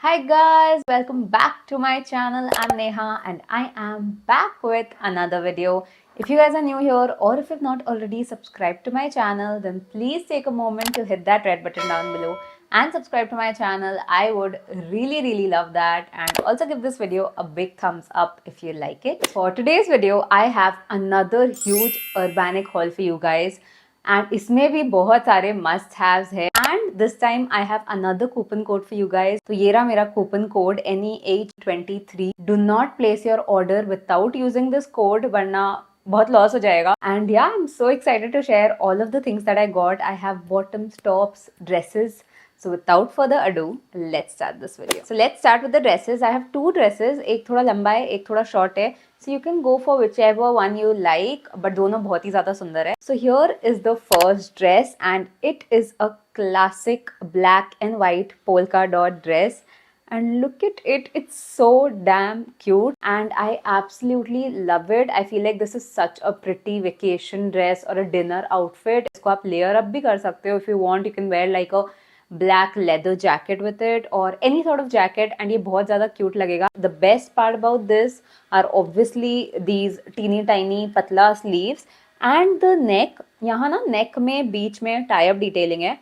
Hi guys, welcome back to my channel. I'm Neha and I am back with another video. If you guys are new here or if you've not already subscribed to my channel, then please take a moment to hit that red button down below and subscribe to my channel. I would really love that, and also give this video a big thumbs up if you like it. For today's video, I have another huge Urbanic haul for you guys. And इसमें भी बहुत सारे must haves है and this time I have another coupon code for you guys. तो ये रहा मेरा coupon code NEH23. Do not place your order without using this code, वरना बहुत लॉस हो जाएगा. And yeah I am so excited to share all of the things that I got. I have bottoms, tops, dresses. So without further ado, let's start this video. So let's start with the dresses. I have two dresses. एक थोड़ा लंबा है, एक थोड़ा short है. So you can go for whichever one you like. But दोनों बहुत ही ज़्यादा सुंदर है. So here is the first dress and it is a classic black and white polka dot dress. And look at it, it's so damn cute and I absolutely love it. I feel like this is such a pretty vacation dress or a dinner outfit. इसको आप layer up भी कर सकते हो. If you want, you can wear like a black leather jacket with it or any sort of jacket and ये बहुत ज़्यादा cute लगेगा. The best part about this are obviously these teeny tiny पतला sleeves and the neck. यहाँ ना neck में बीच में tie up detailing है.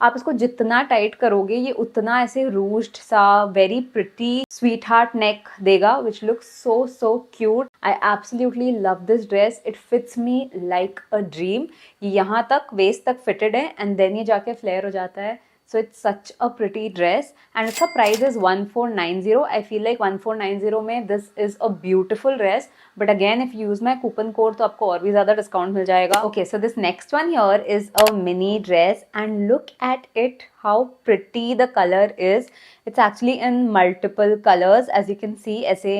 आप इसको जितना टाइट करोगे ये उतना ऐसे रूस्ड सा वेरी प्रिटी स्वीट हार्ट नेक देगा, which looks so cute. I absolutely love this dress. It fits me like a dream. ये यहाँ तक वेस्ट तक फिटेड है एंड देन ये जाके फ्लेयर हो जाता है. So it's such a pretty dress and its price is 1490. I feel like 1490 में this is a beautiful dress. But again, if you use my coupon code तो आपको और भी ज़्यादा डिस्काउंट मिल जाएगा. Okay, so this next one here is a mini dress and look at it, how pretty the color is. It's actually in multiple colors as you can see. ऐसे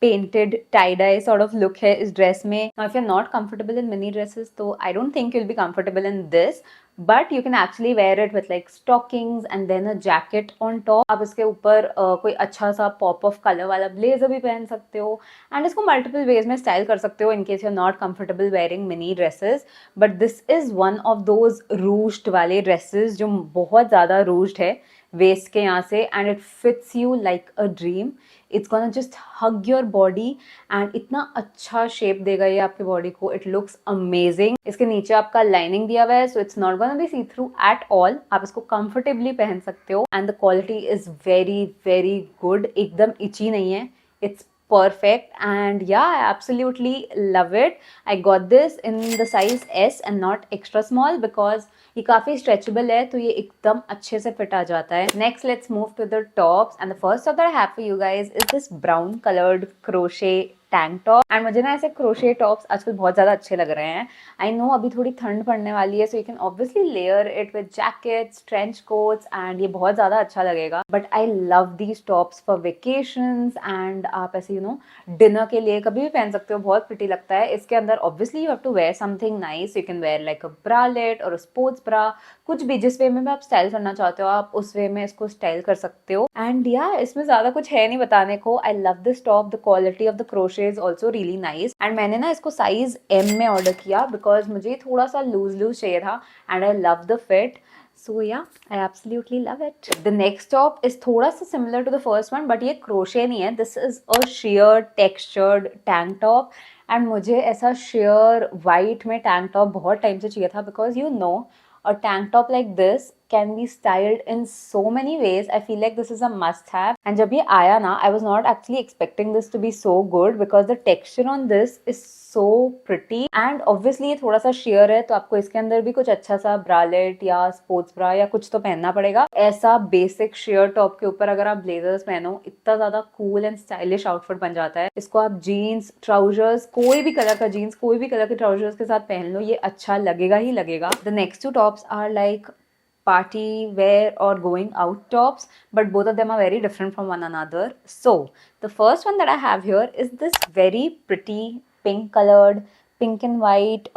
painted tie-dye sort of look है इस dress में. Now if you're not comfortable in mini dresses तो I don't think you'll be comfortable in this, but you can actually wear it with like stockings and then a jacket on top. आप इसके ऊपर कोई अच्छा सा pop of color वाला blazer भी पहन सकते हो and इसको multiple ways में style कर सकते हो in case you're not comfortable wearing mini dresses. But this is one of those ruched वाले dresses जो बहुत ज़्यादा ruched है waist के यहाँ से and it fits you like a dream. It's gonna just hug your body and इतना अच्छा shape देगा ये आपके body को. It looks amazing. इसके नीचे आपका lining दिया हुआ है so it's not gonna be see through at all. आप इसको comfortably पहन सकते हो and the quality is very good. एकदम itchy नहीं है. It's perfect and yeah, I absolutely love it. I got this in the size S and not extra small because ये काफ़ी स्ट्रेचेबल है तो ये एकदम अच्छे से फिट आ जाता है. Next let's move to the tops and the first top that I have for you guys is this brown coloured crochet tank top. And मुझे ना ऐसे क्रोशे टॉप्स आजकल बहुत ज़्यादा अच्छे लग रहे हैं. आई नो अभी थोड़ी ठंड पड़ने वाली है सो you can obviously layer it with jackets, trench quotes and ये बहुत ज़्यादा अच्छा लगेगा. But I love these tops for vacations and आप ऐसे यू नो डिनर के लिए कभी भी पहन सकते हो. बहुत प्रिटी लगता है. इसके अंदर obviously you have to wear something nice. You can wear like a bralette और अ स्पोर्ट्स ब्रा. कुछ भी जिस वे में भी आप स्टाइल करना चाहते हो आप उस वे में इसको स्टाइल कर सकते हो. एंड या इसमें ज़्यादा कुछ है नहीं बताने को. I love this top. The quality of the crochet is also really nice and मैंने ना इसको साइज M में ऑर्डर किया बिकॉज मुझे थोड़ा सा लूज चाहिए था and I love the fit. So yeah, I absolutely love it. The next top is थोड़ा सा similar to the first one, but ये crochet नहीं है. This is a sheer textured tank top. And मुझे ऐसा sheer white में tank top बहुत time से चाहिए था because you know a tank top like this can be styled in so many ways. I feel like this is a must have. And जब ये आया ना, I was not actually expecting this to be so good because the texture on this is so pretty. And obviously ये थोड़ा सा sheer है तो आपको इसके अंदर भी कुछ अच्छा सा ब्रालेट या स्पोर्ट्स ब्रा या कुछ तो पहनना पड़ेगा. ऐसा बेसिक sheer टॉप के ऊपर अगर आप ब्लेजर्स पहनो इतना ज़्यादा कूल एंड स्टाइलिश आउटफिट बन जाता है. इसको आप जीन्स, ट्राउजर्स, कोई भी कलर का जीन्स, कोई भी कलर के ट्राउजर्स के साथ पहन लो, ये अच्छा लगेगा ही लगेगा. The next two tops are like party wear or going out tops, but both of them are very different from one another. So the first one that I have here is this very pretty pink colored, pink and white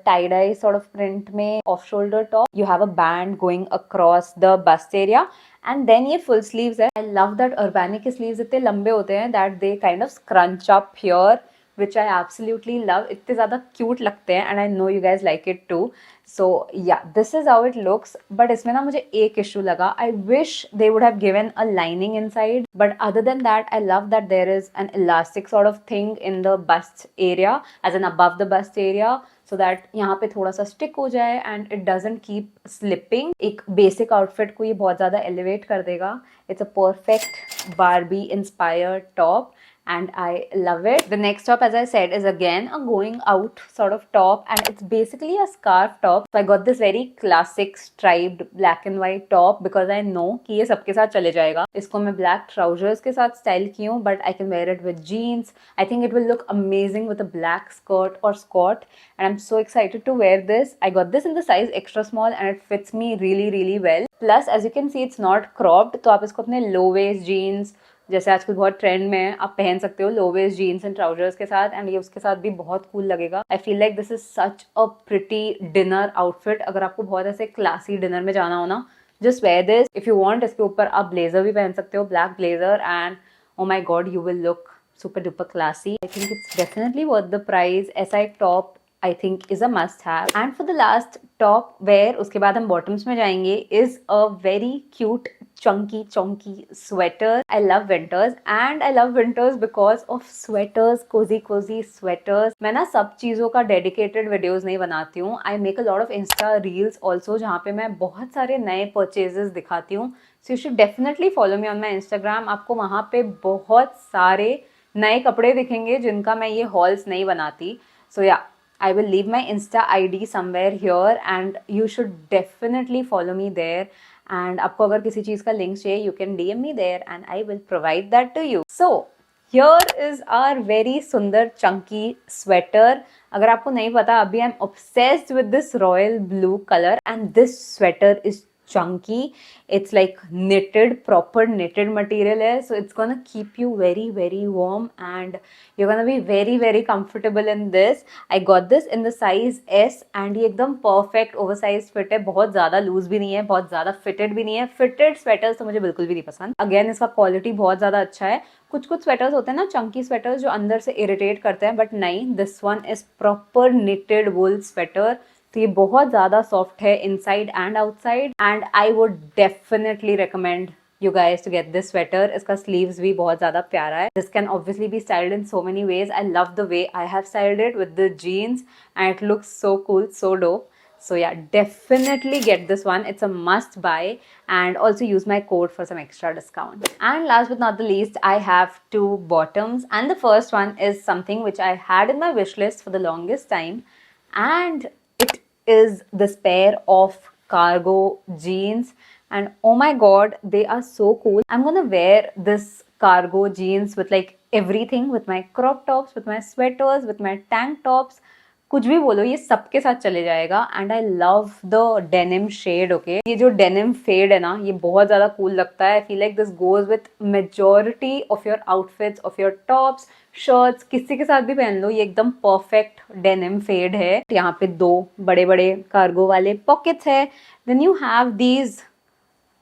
tie-dye sort of print में off shoulder top. You have a band going across the bust area and then ये full sleeves है. I love that Urbanic के sleeves इतने लंबे होते हैं that they kind of scrunch up here which I absolutely love. इतने ज़्यादा cute लगते हैं and I know you guys like it too. So yeah, this is how it looks. But इसमें ना मुझे एक issue लगा. I wish they would have given a lining inside. But other than that, I love that there is an elastic sort of thing in the bust area, as in above the bust area, so that यहाँ पे थोड़ा सा stick हो जाए and it doesn't keep slipping. एक basic outfit को ये बहुत ज़्यादा elevate कर देगा. It's a perfect Barbie inspired top. And I love it. The next top, as I said, is again a going out sort of top, and it's basically a scarf top. So I got this very classic striped black and white top because I know कि ये सबके साथ चले जाएगा. इसको मैं black trousers के साथ style की हूँ, but I can wear it with jeans. I think it will look amazing with a black skirt or skirt, and I'm so excited to wear this. I got this in the size extra small and it fits me really really well. Plus, as you can see, it's not cropped, तो आप इसको अपने low waist jeans, जैसे आजकल बहुत trend में है, आप पहन सकते हो low waist jeans and trousers के साथ, एंड ये उसके साथ भी बहुत कूल लगेगा. आई feel like this is such a pretty dinner outfit. अगर आपको बहुत ऐसे क्लासी डिनर में जाना हो ना, just wear this. If you want, इसके ऊपर आप ब्लेजर भी पहन सकते हो, black blazer, and oh my god, you will look super duper classy. I think it's definitely worth the price. ऐसा एक top I think is a must have. And for the last top wear, उसके बाद हम bottoms में जाएंगे, is a very cute chunky sweater. I love winters and I love winters because of sweaters, cozy sweaters. मैं ना सब चीज़ों का dedicated videos नहीं बनाती हूँ. I make a lot of Insta reels also जहाँ पे मैं बहुत सारे नए purchases दिखाती हूँ. So you should definitely follow me on my Instagram. आपको वहाँ पे बहुत सारे नए कपड़े दिखेंगे जिनका मैं ये हॉल्स नहीं बनाती. So yeah, I will leave my Insta ID somewhere here and you should definitely follow me there. And आपको अगर किसी चीज़ का लिंक चाहिए, you can DM me there and I will provide that to you. So here is our very सुंदर chunky sweater. अगर आपको नहीं पता, अभी I'm obsessed with this royal blue color and this sweater is chunky. It's like knitted, proper knitted material है, so it's gonna keep you very warm and you're gonna be very comfortable in this. I got this in the size S and ये एकदम perfect oversized fit है. बहुत ज़्यादा loose भी नहीं है, बहुत ज़्यादा fitted भी नहीं है. Fitted sweaters तो मुझे बिल्कुल भी नहीं पसंद. Again, इसका quality बहुत ज़्यादा अच्छा है. कुछ स्वेटर्स होते हैं ना, चंकी स्वेटर्स, जो अंदर से इरिटेट करते हैं, बट नहीं, this one is proper knitted wool sweater. तो ये बहुत ज़्यादा सॉफ्ट है inside and outside, and I would definitely recommend you guys to get this sweater. इसका sleeves भी बहुत ज़्यादा प्यारा है. This can obviously be styled in so many ways. I love the way I have styled it with the jeans and it looks so cool, so dope. So yeah, definitely get this one. It's a must buy, and also use my code for some extra discount. And last but not the least, I have two bottoms, and the first one is something which I had in my wish list for the longest time, and it is this pair of cargo jeans. And oh my god, they are so cool. I'm gonna wear this cargo jeans with like everything, with my crop tops, with my sweaters, with my tank tops. कुछ भी बोलो, ये सबके साथ चले जाएगा. And I love the denim shade. Okay, ये जो डेनिम फेड है ना, ये बहुत ज़्यादा कूल लगता है. आई feel like this goes with majority of your outfits, of your tops, shirts, किसी के साथ भी पहन लो. ये एकदम परफेक्ट डेनिम फेड है. यहाँ पे दो बड़े बड़े कार्गो वाले पॉकेट्स है. Then you have these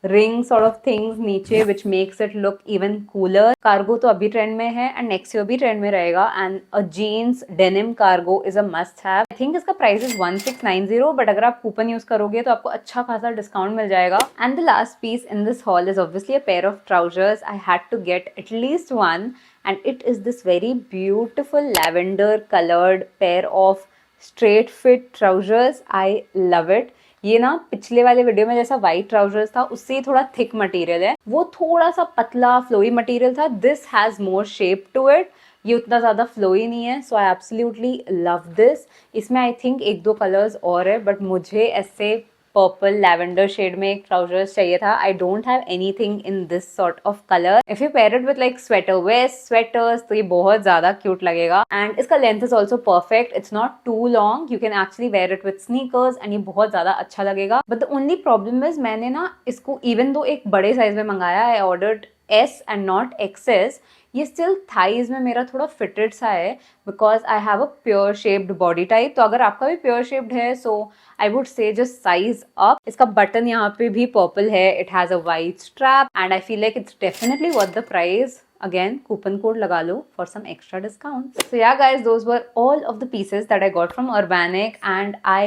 ring sort of things नीचे which makes it look even cooler. Cargo तो अभी ट्रेंड में है एंड नेक्स्ट ईयर भी ट्रेंड में रहेगा, and a jeans denim cargo is a must have. I think इसका price is 1690, but अगर आप कूपन यूज करोगे तो आपको अच्छा खासा डिस्काउंट मिल जाएगा. And the last piece in this haul is obviously a pair of trousers. I had to get at least one, and it is this very beautiful lavender colored pair of straight fit trousers. I love it. ये ना पिछले वाले video में जैसा white trousers था, उससे थोड़ा thick material है, वो थोड़ा सा पतला फ्लोई मटेरियल था. This has more shape to it. ये उतना ज़्यादा फ्लोई नहीं है. So I absolutely love this. इसमें आई थिंक एक दो कलर्स और है, बट मुझे ऐसे पर्पल लैवेंडर शेड में एक ट्राउजर्स चाहिए था. I don't have anything in this sort of colour. If you pair it with like sweater vest sweaters, तो ये बहुत ज्यादा क्यूट लगेगा. एंड इसका length is also perfect. It's not too long. You can actually wear it with sneakers and ये बहुत ज्यादा अच्छा लगेगा. But the only problem is, मैंने ना इसको इवन दो एक बड़े साइज में मंगाया, I ordered S and not XS, ये स्टिल थाइज में मेरा थोड़ा फिटेड सा है because I have a pear shaped body type. तो अगर आपका भी प्योर शेप्ड है so I would say just size up. इसका बटन यहाँ पे भी पर्पल है, it has a white strap and I feel like it's definitely worth the price. Again, coupon code लगा लो for some extra discounts. So yeah guys, those were all of the pieces that I got from Urbanic and I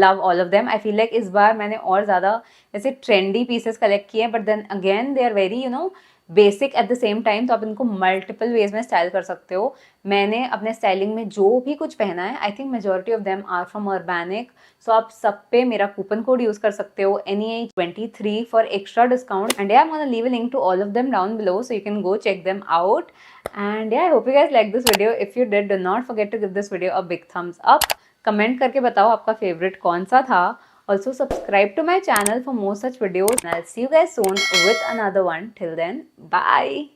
love all of them. I feel like इस बार मैंने और ज़्यादा ऐसे trendy pieces collect किए, but then again they are very basic at the same time. तो आप इनको multiple ways में स्टाइल कर सकते हो. मैंने अपने स्टाइलिंग में जो भी कुछ पहना है I think majority of them are from Urbanic. सो आप सब पे मेरा कूपन कोड यूज कर सकते हो NEH23 for extra discount. And I am gonna leave a link to all of them down below so you can go check them out. And I hope you guys like this video. If you did, do not forget to give this video a big thumbs up. Comment करके बताओ आपका favourite कौन सा था. Also subscribe to my channel for more such videos and I'll see you guys soon with another one. Till then, bye.